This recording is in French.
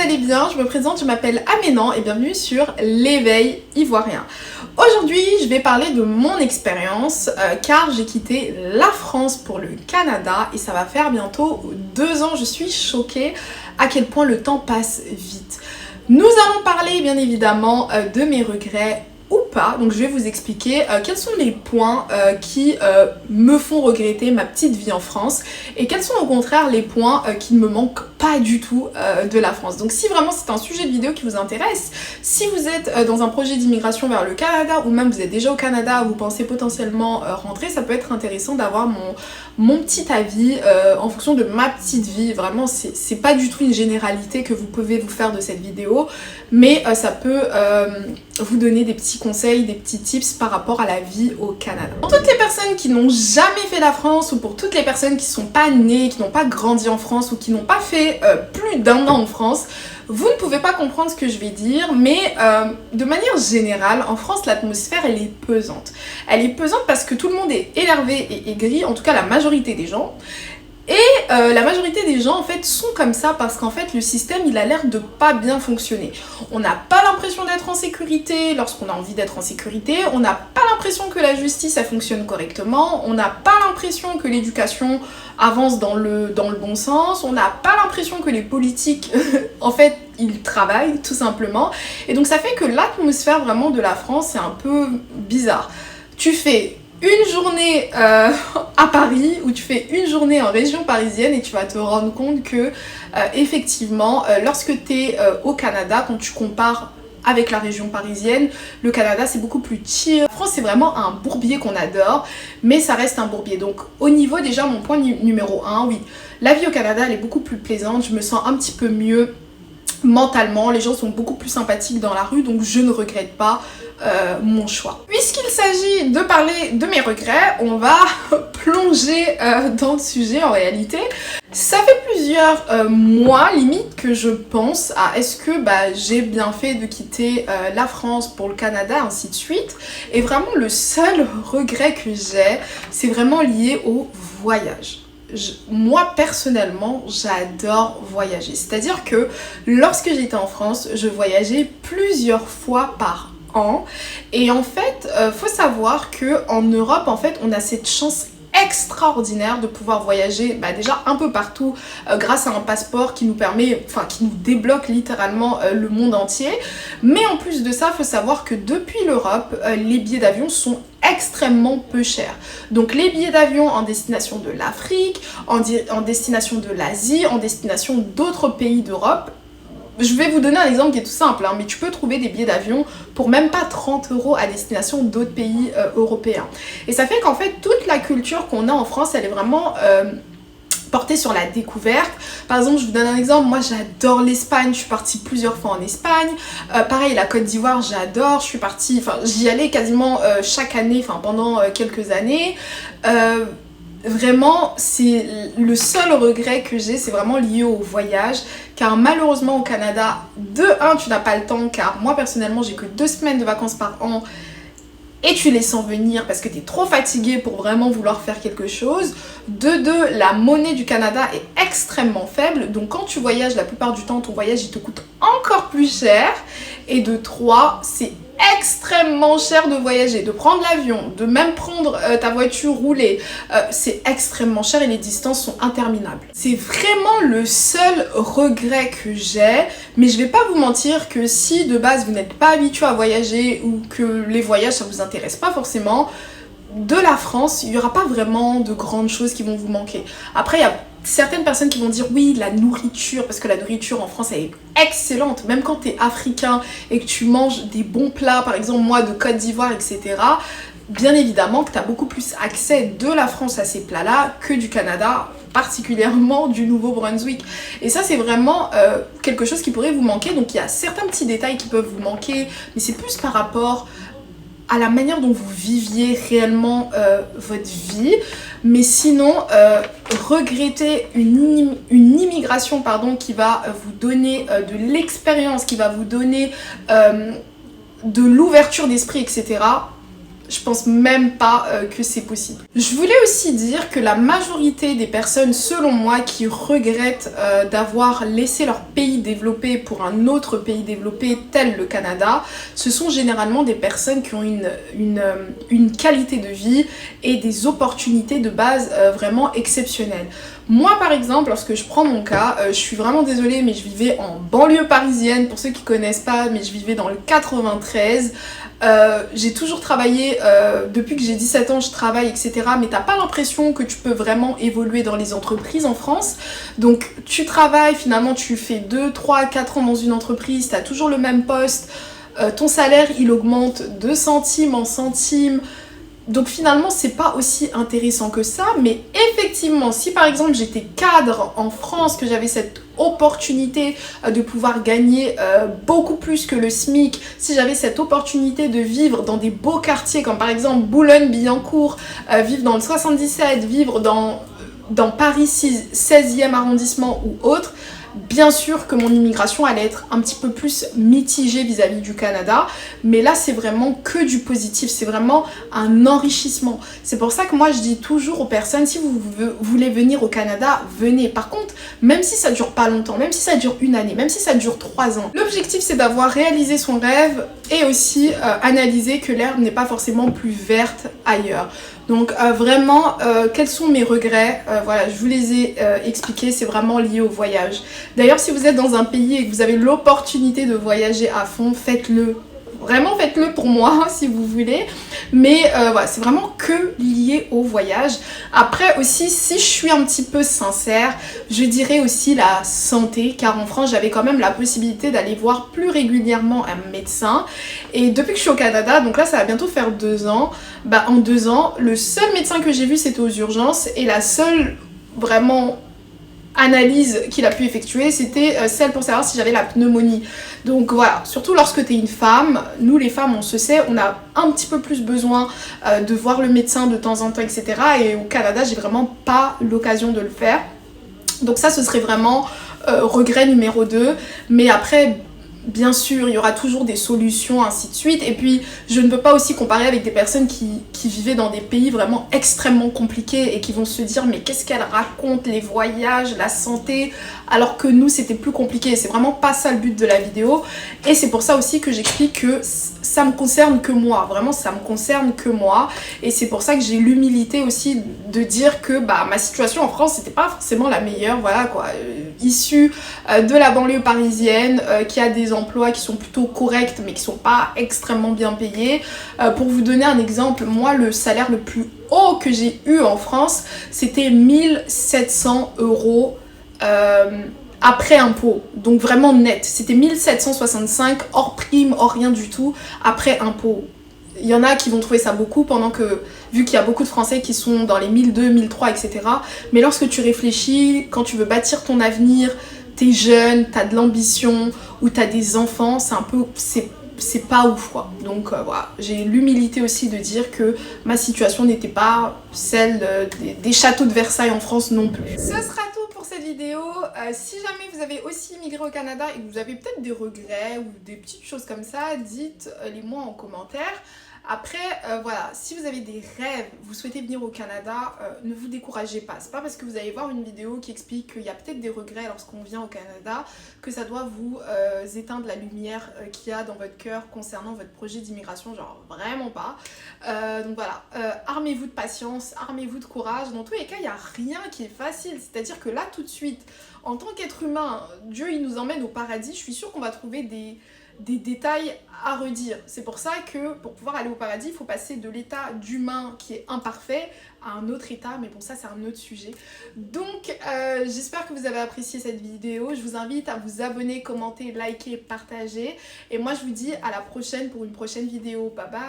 allez bien, je me présente, je m'appelle Aménan et bienvenue sur l'éveil ivoirien. Aujourd'hui, je vais parler de mon expérience car j'ai quitté la France pour le Canada et ça va faire bientôt 2 ans. Je suis choquée à quel point le temps passe vite. Nous allons parler bien évidemment de mes regrets ou pas, donc je vais vous expliquer quels sont les points qui me font regretter ma petite vie en France et quels sont au contraire les points qui ne me manquent pas du tout de la France. Donc si vraiment c'est un sujet de vidéo qui vous intéresse, si vous êtes dans un projet d'immigration vers le Canada ou même vous êtes déjà au Canada, vous pensez potentiellement rentrer, ça peut être intéressant d'avoir mon petit avis en fonction de ma petite vie. Vraiment c'est pas du tout une généralité que vous pouvez vous faire de cette vidéo, mais ça peut vous donner des petits conseils, des petits tips par rapport à la vie au Canada. Pour toutes les personnes qui n'ont jamais fait la France ou pour toutes les personnes qui sont pas nées, qui n'ont pas grandi en France ou qui n'ont pas fait plus d'1 an en France, vous ne pouvez pas comprendre ce que je vais dire, mais de manière générale, en France, l'atmosphère, elle est pesante. Elle est pesante parce que tout le monde est énervé et aigri, en tout cas la majorité des gens. Et la majorité des gens en fait sont comme ça parce qu'en fait le système il a l'air de pas bien fonctionner. On n'a pas l'impression d'être en sécurité lorsqu'on a envie d'être en sécurité, on n'a pas l'impression que la justice elle fonctionne correctement, on n'a pas l'impression que l'éducation avance dans le bon sens, on n'a pas l'impression que les politiques en fait ils travaillent tout simplement. Et donc ça fait que l'atmosphère vraiment de la France c'est un peu bizarre. Tu fais une journée à Paris ou tu fais une journée en région parisienne et tu vas te rendre compte que effectivement lorsque tu es au Canada, quand tu compares avec la région parisienne, le Canada c'est beaucoup plus chill. La France c'est vraiment un bourbier qu'on adore, mais ça reste un bourbier. Donc au niveau déjà mon point numéro 1, oui, la vie au Canada elle est beaucoup plus plaisante, je me sens un petit peu mieux mentalement, les gens sont beaucoup plus sympathiques dans la rue, donc je ne regrette pas mon choix. Puisqu'il s'agit de parler de mes regrets, on va plonger dans le sujet en réalité. Ça fait plusieurs mois limite que je pense à est-ce que j'ai bien fait de quitter la France pour le Canada, ainsi de suite. Et vraiment le seul regret que j'ai, c'est vraiment lié au voyage. Moi personnellement j'adore voyager, c'est-à-dire que lorsque j'étais en France je voyageais plusieurs fois par an et en fait faut savoir que en Europe en fait on a cette chance extraordinaire de pouvoir voyager déjà un peu partout grâce à un passeport qui nous permet, qui nous débloque littéralement le monde entier. Mais en plus de ça, il faut savoir que depuis l'Europe, les billets d'avion sont extrêmement peu chers. Donc les billets d'avion en destination de l'Afrique, en destination de l'Asie, en destination d'autres pays d'Europe. Je vais vous donner un exemple qui est tout simple, mais tu peux trouver des billets d'avion pour même pas 30 € à destination d'autres pays européens. Et ça fait qu'en fait, toute la culture qu'on a en France, elle est vraiment portée sur la découverte. Par exemple, je vous donne un exemple, moi j'adore l'Espagne, je suis partie plusieurs fois en Espagne. Pareil, la Côte d'Ivoire, j'adore, je suis partie, j'y allais quasiment chaque année, pendant quelques années. Vraiment, c'est le seul regret que j'ai, c'est vraiment lié au voyage, car malheureusement au Canada, de 1, tu n'as pas le temps, car moi personnellement j'ai que 2 semaines de vacances par an et tu les sens venir parce que tu es trop fatigué pour vraiment vouloir faire quelque chose. De 2, la monnaie du Canada est extrêmement faible, donc quand tu voyages, la plupart du temps ton voyage il te coûte encore plus cher. Et de 3, c'est extrêmement cher de voyager, de prendre l'avion, de même prendre ta voiture roulée, c'est extrêmement cher et les distances sont interminables. C'est vraiment le seul regret que j'ai, mais je vais pas vous mentir que si de base vous n'êtes pas habitué à voyager ou que les voyages ça vous intéresse pas forcément, de la France, il n'y aura pas vraiment de grandes choses qui vont vous manquer. Après, il y a certaines personnes qui vont dire oui, la nourriture, parce que la nourriture en France elle est excellente, même quand tu es africain et que tu manges des bons plats, par exemple moi de Côte d'Ivoire, etc. Bien évidemment que tu as beaucoup plus accès de la France à ces plats-là que du Canada, particulièrement du Nouveau-Brunswick. Et ça c'est vraiment quelque chose qui pourrait vous manquer, donc il y a certains petits détails qui peuvent vous manquer, mais c'est plus par rapport à la manière dont vous viviez réellement votre vie. Mais sinon, regretter une immigration qui va vous donner de l'expérience, qui va vous donner de l'ouverture d'esprit, etc. je pense même pas que c'est possible. Je voulais aussi dire que la majorité des personnes, selon moi, qui regrettent d'avoir laissé leur pays développé pour un autre pays développé tel le Canada, ce sont généralement des personnes qui ont une qualité de vie et des opportunités de base vraiment exceptionnelles. Moi par exemple, lorsque je prends mon cas, je suis vraiment désolée mais je vivais en banlieue parisienne, pour ceux qui connaissent pas, mais je vivais dans le 93. J'ai toujours travaillé, depuis que j'ai 17 ans je travaille, etc. Mais t'as pas l'impression que tu peux vraiment évoluer dans les entreprises en France. Donc tu travailles, finalement tu fais 2, 3, 4 ans dans une entreprise, t'as toujours le même poste, ton salaire il augmente de centime en centime. Donc finalement c'est pas aussi intéressant que ça, mais effectivement si par exemple j'étais cadre en France, que j'avais cette opportunité de pouvoir gagner beaucoup plus que le SMIC, si j'avais cette opportunité de vivre dans des beaux quartiers comme par exemple Boulogne-Billancourt, vivre dans le 77, vivre dans Paris 16e arrondissement ou autre, bien sûr que mon immigration allait être un petit peu plus mitigée vis-à-vis du Canada, mais là c'est vraiment que du positif, c'est vraiment un enrichissement. C'est pour ça que moi je dis toujours aux personnes, si vous voulez venir au Canada, venez. Par contre, même si ça dure pas longtemps, même si ça dure une année, même si ça dure 3 ans, l'objectif c'est d'avoir réalisé son rêve et aussi analyser que l'herbe n'est pas forcément plus verte ailleurs. Donc vraiment, quels sont mes regrets? Voilà, je vous les ai expliqués, c'est vraiment lié au voyage. D'ailleurs, si vous êtes dans un pays et que vous avez l'opportunité de voyager à fond, faites-le. Vraiment faites-le pour moi si vous voulez, mais voilà, c'est vraiment que lié au voyage. Après aussi, si je suis un petit peu sincère, je dirais aussi la santé, car en France j'avais quand même la possibilité d'aller voir plus régulièrement un médecin, et depuis que je suis au Canada, donc là ça va bientôt faire 2 ans, bah en 2 ans, le seul médecin que j'ai vu c'était aux urgences, et la seule vraiment analyse qu'il a pu effectuer, c'était celle pour savoir si j'avais la pneumonie. Donc voilà, surtout lorsque tu es une femme, nous les femmes on se sait, on a un petit peu plus besoin de voir le médecin de temps en temps, etc. Et au Canada j'ai vraiment pas l'occasion de le faire. Donc ça ce serait vraiment regret numéro 2. Mais après, bien sûr, il y aura toujours des solutions, ainsi de suite. Et puis, je ne peux pas aussi comparer avec des personnes qui vivaient dans des pays vraiment extrêmement compliqués et qui vont se dire mais qu'est-ce qu'elle raconte, les voyages, la santé, alors que nous, c'était plus compliqué. C'est vraiment pas ça le but de la vidéo. Et c'est pour ça aussi que j'explique que ça me concerne que moi. Vraiment, ça me concerne que moi. Et c'est pour ça que j'ai l'humilité aussi de dire que bah, ma situation en France, c'était pas forcément la meilleure. Voilà quoi. Issue de la banlieue parisienne, qui a des emplois qui sont plutôt corrects mais qui sont pas extrêmement bien payés. Pour vous donner un exemple, moi le salaire le plus haut que j'ai eu en France c'était 1700 € après impôt, donc vraiment net, c'était 1765 hors prime, hors rien du tout, après impôt. Il y en a qui vont trouver ça beaucoup pendant que, vu qu'il y a beaucoup de Français qui sont dans les 1002, 1003, etc. Mais lorsque tu réfléchis, quand tu veux bâtir ton avenir, t'es jeune, t'as de l'ambition ou t'as des enfants, c'est un peu, c'est pas ouf quoi. Donc voilà, j'ai l'humilité aussi de dire que ma situation n'était pas celle des châteaux de Versailles en France non plus. Ce sera tout pour cette vidéo. Si jamais vous avez aussi immigré au Canada et que vous avez peut-être des regrets ou des petites choses comme ça, dites-les moi en commentaire. Après, voilà, si vous avez des rêves, vous souhaitez venir au Canada, ne vous découragez pas. C'est pas parce que vous allez voir une vidéo qui explique qu'il y a peut-être des regrets lorsqu'on vient au Canada que ça doit vous éteindre la lumière qu'il y a dans votre cœur concernant votre projet d'immigration, genre vraiment pas. Donc voilà, armez-vous de patience, armez-vous de courage. Dans tous les cas, il n'y a rien qui est facile. C'est-à-dire que là, tout de suite, en tant qu'être humain, Dieu il nous emmène au paradis, je suis sûre qu'on va trouver des détails à redire. C'est pour ça que pour pouvoir aller au paradis, il faut passer de l'état d'humain qui est imparfait à un autre état, mais bon ça c'est un autre sujet. Donc j'espère que vous avez apprécié cette vidéo, je vous invite à vous abonner, commenter, liker, partager, et moi je vous dis à la prochaine pour une prochaine vidéo. Bye bye.